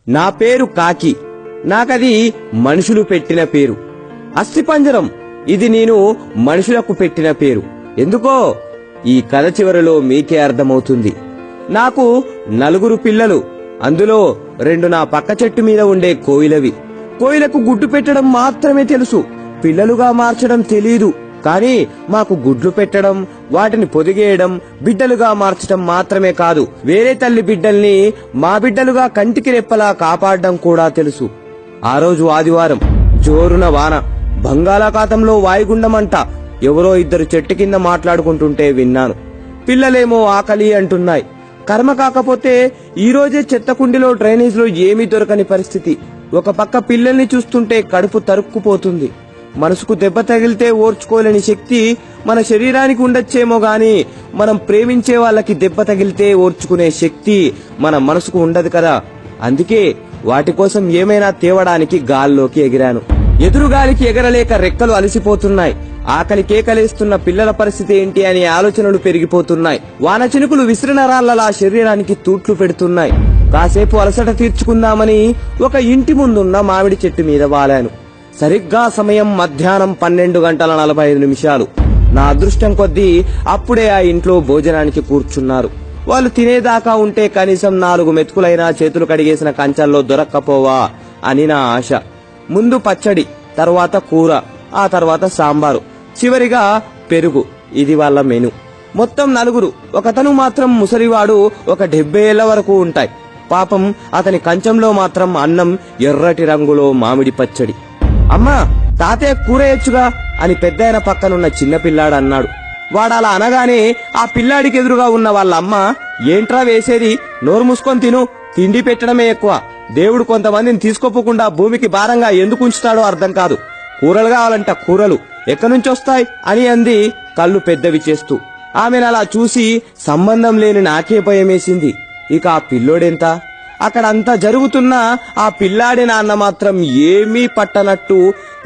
నా పేరు కాకి. నాకది మనుషులు పెట్టిన పేరు. అస్థిపంజరం, ఇది నేను మనుషులకు పెట్టిన పేరు. ఎందుకో ఈ కథ చివరిలో మీకే అర్థమవుతుంది. నాకు 4 పిల్లలు. అందులో 2 నా పక్క చెట్టు మీద ఉండే కోయిలవి. కోయిలకు గుడ్డు పెట్టడం మాత్రమే తెలుసు, పిల్లలుగా మార్చడం తెలీదు. కానీ మాకు గుడ్లు పెట్టడం, వాటిని పొదిగేయడం, బిడ్డలుగా మార్చడం మాత్రమే కాదు, వేరే తల్లి బిడ్డల్ని మా బిడ్డలుగా కంటికి రెప్పలా కాపాడడం కూడా తెలుసు. ఆ రోజు ఆదివారం, జోరున వాన, బంగాళాఖాతంలో వాయుగుండమంట. ఎవరో 2 చెట్టు కింద మాట్లాడుకుంటుంటే విన్నాను. పిల్లలేమో ఆకలి అంటున్నాయి. కర్మ కాకపోతే ఈ రోజే చెత్తకుండిలో డ్రైనేజ్లో ఏమీ దొరకని పరిస్థితి. ఒక పక్క పిల్లల్ని చూస్తుంటే కడుపు తరుక్కుపోతుంది. మనసుకు దెబ్బ తగిలితే ఓర్చుకోలేని శక్తి మన శరీరానికి ఉండొచ్చేమో గాని మనం ప్రేమించే వాళ్ళకి దెబ్బ తగిలితే ఓర్చుకునే శక్తి మన మనసుకు ఉండదు కదా. అందుకే వాటి కోసం ఏమైనా తేవడానికి గాల్లోకి ఎగిరాను. ఎదురుగాలికి ఎగరలేక రెక్కలు అలసిపోతున్నాయి. ఆకలి కేకలేస్తున్న పిల్లల పరిస్థితి ఏంటి అనే ఆలోచనలు పెరిగిపోతున్నాయి. వాన చినుకులు విసిరిన రాళ్లలా శరీరానికి తూట్లు పెడుతున్నాయి. కాసేపు అలసట తీర్చుకుందామని ఒక ఇంటి ముందున్న మామిడి చెట్టు మీద వాలాను. సరిగ్గా సమయం మధ్యాహ్నం 12:45. నా అదృష్టం కొద్దీ అప్పుడే ఆ ఇంట్లో భోజనానికి కూర్చున్నారు. వాళ్ళు తినేదాకా ఉంటే కనీసం 4 మెతుకులైనా చేతులు కడిగేసిన కంచాల్లో దొరక్కపోవా అని నా ఆశ. ముందు పచ్చడి, తర్వాత కూర, ఆ తర్వాత సాంబారు, చివరిగా పెరుగు. ఇది వాళ్ళ మెను. మొత్తం 4. ఒకతను మాత్రం ముసలివాడు, ఒక 70 ఏళ్ల వరకు ఉంటాయి. పాపం అతని కంచంలో మాత్రం అన్నం, ఎర్రటి రంగులో మామిడి పచ్చడి. అమ్మా, తాతయ్య కూరేయొచ్చుగా అని పెద్దాయన పక్కనున్న చిన్నపిల్లాడు అన్నాడు. వాడలా అనగానే ఆ పిల్లాడికి ఎదురుగా ఉన్న వాళ్ళ అమ్మ, ఏంట్రా వేసేది, నోరు మూసుకొని తిను, తిండి పెట్టడమే ఎక్కువ. దేవుడు కొంతమందిని తీసుకోపోకుండా భూమికి భారంగా ఎందుకు ఉంచుతాడో అర్థం కాదు. కూరలు కావాలంట, కూరలు ఎక్కడ్నుంచొస్తాయి అని అంది కళ్ళు పెద్దవి చేస్తూ. ఆమెనలా చూసి సంబంధం లేని నాకే భయమేసింది. ఇక ఆ పిల్లోడెంత? అక్కడంతా జరుగుతున్నా ఆ పిల్లాడి నాన్న మాత్రం ఏమీ పట్టనట్టు,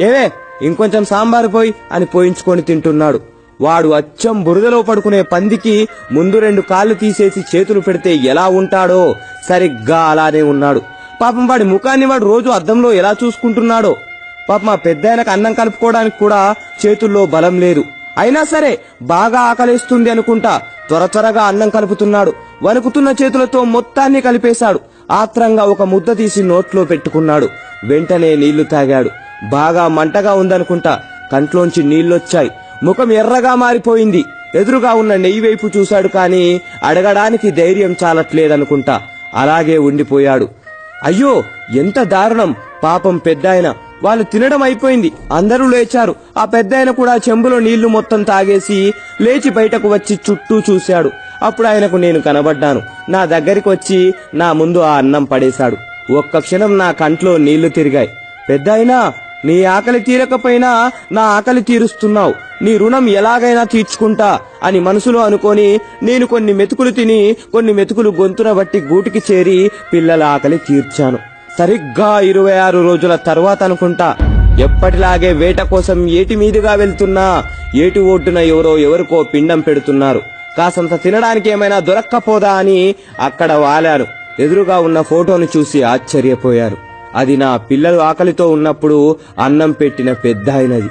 ఏవే ఇంకొంచెం సాంబారు పోయి అని పోయించుకొని తింటున్నాడు. వాడు అచ్చం బురదలో పడుకునే పందికి ముందు 2 కాళ్ళు తీసేసి చేతులు పెడితే ఎలా ఉంటాడో సరిగ్గా అలానే ఉన్నాడు. పాపం వాడి ముఖాన్ని వాడు రోజు అద్దంలో ఎలా చూసుకుంటున్నాడో. పాపం మా పెద్దాయనకు అన్నం కలుపుకోవడానికి కూడా చేతుల్లో బలం లేదు. అయినా సరే బాగా ఆకలేస్తుంది అనుకుంటా త్వరగా అన్నం కలుపుతున్నాడు. వణుకుతున్న చేతులతో మొత్తాన్ని కలిపేశాడు. ఆత్రంగా ఒక ముద్ద తీసి నోట్లో పెట్టుకున్నాడు. వెంటనే నీళ్లు తాగాడు. బాగా మంటగా ఉందనుకుంటా కంట్లోంచి నీళ్లొచ్చాయి. ముఖం ఎర్రగా మారిపోయింది. ఎదురుగా ఉన్న నెయ్యి వైపు చూశాడు, కానీ అడగడానికి ధైర్యం చాలట్లేదనుకుంటా అలాగే ఉండిపోయాడు. అయ్యో, ఎంత దారుణం! పాపం పెద్దాయన. వాళ్ళు తినడం అయిపోయింది. అందరూ లేచారు. ఆ పెద్దాయన కూడా చెంబులో నీళ్లు మొత్తం తాగేసి లేచి బయటకు వచ్చి చుట్టూ చూశాడు. అప్పుడు ఆయనకు నేను కనబడ్డాను. నా దగ్గరికి వచ్చి నా ముందు ఆ అన్నం పడేశాడు. ఒక్క క్షణం నా కంట్లో నీళ్లు తిరిగాయి. పెద్దాయనా, నీ ఆకలి తీరకపోయినా నా ఆకలి తీరుస్తున్నావు. నీ రుణం ఎలాగైనా తీర్చుకుంటా అని మనసులో అనుకొని నేను కొన్ని మెతుకులు తిని కొన్ని మెతుకులు గొంతున బట్టి గూటికి చేరి పిల్లల ఆకలి తీర్చాను. సరిగ్గా 26 రోజుల తర్వాత అనుకుంటా, ఎప్పటిలాగే వేట కోసం ఏటి మీదుగా వెళ్తున్నా ఏటి ఒడ్డున ఎవరికో పిండం పెడుతున్నారు. కాసంత తినడానికి ఏమైనా దొరక్కపోదా అని అక్కడ వాలాను. ఎదురుగా ఉన్న ఫోటోను చూసి ఆశ్చర్యపోయాను. అది నా పిల్లలు ఆకలితో ఉన్నప్పుడు అన్నం పెట్టిన పెద్దాయనది.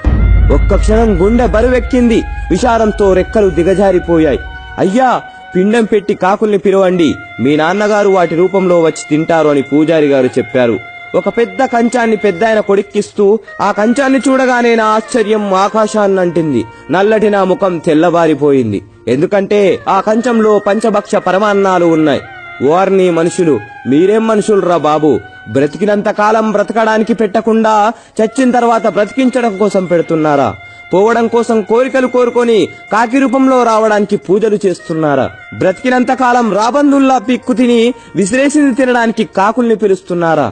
ఒక్క క్షణం గుండె బరువెక్కింది. విచారంతో రెక్కలు దిగజారిపోయాయి. అయ్యా, పిండం పెట్టి కాకుల్ని పిలవండి, మీ నాన్నగారు వాటి రూపంలో వచ్చి తింటారు అని పూజారి గారు చెప్పారు. ఒక పెద్ద కంచాన్ని పెద్దాయన కొడిక్కిస్తూ, ఆ కంచాన్ని చూడగానే నా ఆశ్చర్యం ఆకాశాన్నంటింది. నల్లటి నా ముఖం తెల్లబారిపోయింది. ఎందుకంటే ఆ కంచంలో పంచభక్ష పరమాన్నాలు ఉన్నాయి. వారిని మనుషులు, మీరేం మనుషులురా బాబు! బ్రతికినంత కాలం బ్రతకడానికి పెట్టకుండా చచ్చిన తర్వాత బ్రతికించడం కోసం పెడుతున్నారా? పోవడం కోసం కోరికలు కోరుకొని కాకి రూపంలో రావడానికి పూజలు చేస్తున్నారా? బ్రతికినంత కాలం రాబందుల్లా పిక్కు తిని విసిరేసింది తినడానికి కాకుల్ని పిలుస్తున్నారా?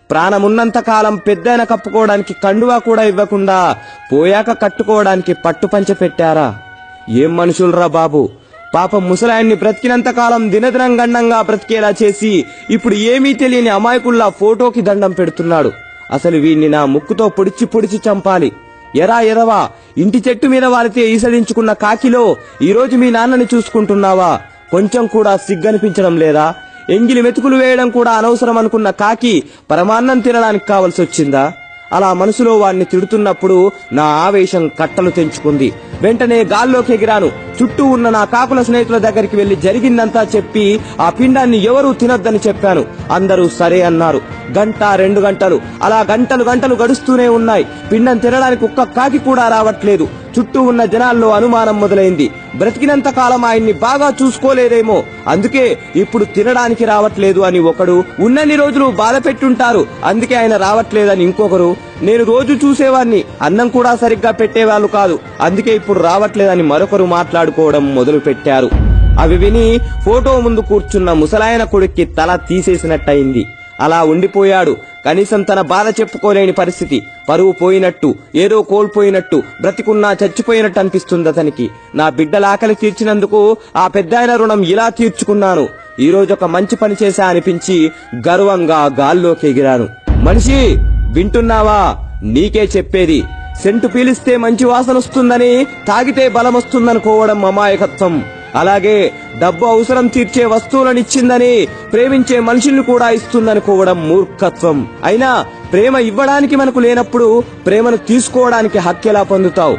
ప్రాణమున్నంత కాలం పెద్దైన కప్పుకోవడానికి కండువా కూడా ఇవ్వకుండా పోయాక కట్టుకోవడానికి పట్టుపంచ పెట్టారా? ఏం మనుషులరా బాబు! పాపం ముసలాయన్ని బ్రతికినంత కాలం దినదినం గండంగా బ్రతికేలా చేసి ఇప్పుడు ఏమీ తెలియని అమాయకుల్లా ఫోటోకి దండం పెడుతున్నాడు. అసలు వీణ్ణి నా ముక్కుతో పొడిచి చంపాలి. ఎరా ఎదవా, ఇంటి చెట్టు మీద వారితే ఈసడించుకున్న కాకిలో ఈరోజు మీ నాన్నని చూసుకుంటున్నావా? కొంచెం కూడా సిగ్గనిపించడం లేదా? ఎంగిలి మెతుకులు వేయడం కూడా అనవసరం అనుకున్న కాకి పరమాన్నం తినడానికి కావలసి వచ్చిందా? అలా మనసులో వాణ్ణి తిడుతున్నప్పుడు నా ఆవేశం కట్టలు తెంచుకుంది. వెంటనే గాల్లోకి ఎగిరాను. చుట్టూ ఉన్న నా కాకుల స్నేహితుల దగ్గరికి వెళ్లి జరిగిందంతా చెప్పి ఆ పిండాన్ని ఎవరూ తినొద్దని చెప్పాను. అందరూ సరే అన్నారు. గంట 2 గంటలు అలా గంటలు గడుస్తూనే ఉన్నాయి. పిండం తినడానికి ఒక్క కాకి కూడా రావట్లేదు. చుట్టూ ఉన్న జనాల్లో అనుమానం మొదలైంది. బ్రతికినంత కాలం ఆయన్ని బాగా చూసుకోలేదేమో, అందుకే ఇప్పుడు తినడానికి రావట్లేదు అని ఒకడు, ఉన్నన్ని రోజులు బాధ పెట్టుంటారు అందుకే ఆయన రావట్లేదని ఇంకొకరు, నేను రోజు చూసేవాణ్ణి అన్నం కూడా సరిగ్గా పెట్టేవాళ్ళు కాదు అందుకే ఇప్పుడు రావట్లేదని మరొకరు మాట్లాడుకోవడం మొదలు పెట్టారు. అవి విని ఫోటో ముందు కూర్చున్న ముసలాయన కొడుక్కి తల తీసేసినట్టయింది. అలా ఉండిపోయాడు. కనీసం తన బాధ చెప్పుకోలేని పరిస్థితి. పరువు పోయినట్టు, ఏదో కోల్పోయినట్టు, బ్రతికున్నా చచ్చిపోయినట్టు అనిపిస్తుంది అతనికి. నా బిడ్డల ఆకలి తీర్చినందుకు ఆ పెద్దాయన రుణం ఇలా తీర్చుకున్నాను. ఈ రోజు ఒక మంచి పని చేశా అనిపించి గర్వంగా గాల్లోకి ఎగిరాను. మనిషి వింటున్నావా? నీకే చెప్పేది. సెంటు పీలిస్తే మంచి వాసన వస్తుందని, తాగితే బలం వస్తుందనుకోవడం అమాయకత్వం. అలాగే డబ్బు అవసరం తీర్చే వస్తువులనిచ్చిందని ప్రేమించే మనుషుల్ని కూడా ఇస్తుందనుకోవడం మూర్ఖత్వం. అయినా ప్రేమ ఇవ్వడానికి మనకు లేనప్పుడు ప్రేమను తీసుకోవడానికి హక్కెలా పొందుతావు?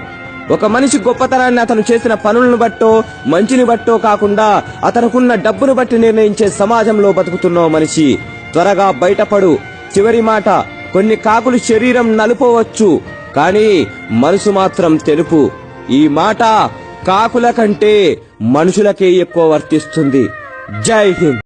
ఒక మనిషి గొప్పతనాన్ని అతను చేసిన పనులను బట్టో మంచిని బట్టో కాకుండా అతనుకున్న డబ్బును బట్టి నిర్ణయించే సమాజంలో బతుకుతున్నావు మనిషి. త్వరగా బయటపడు. చివరి మాట, కొన్ని కాకులు శరీరం నలుపవచ్చు కానీ మనసు మాత్రం తెలుపు. ఈ మాట కాకుల కంటే మనుషులకే ఎక్కువ వర్తిస్తుంది. జై హింద్.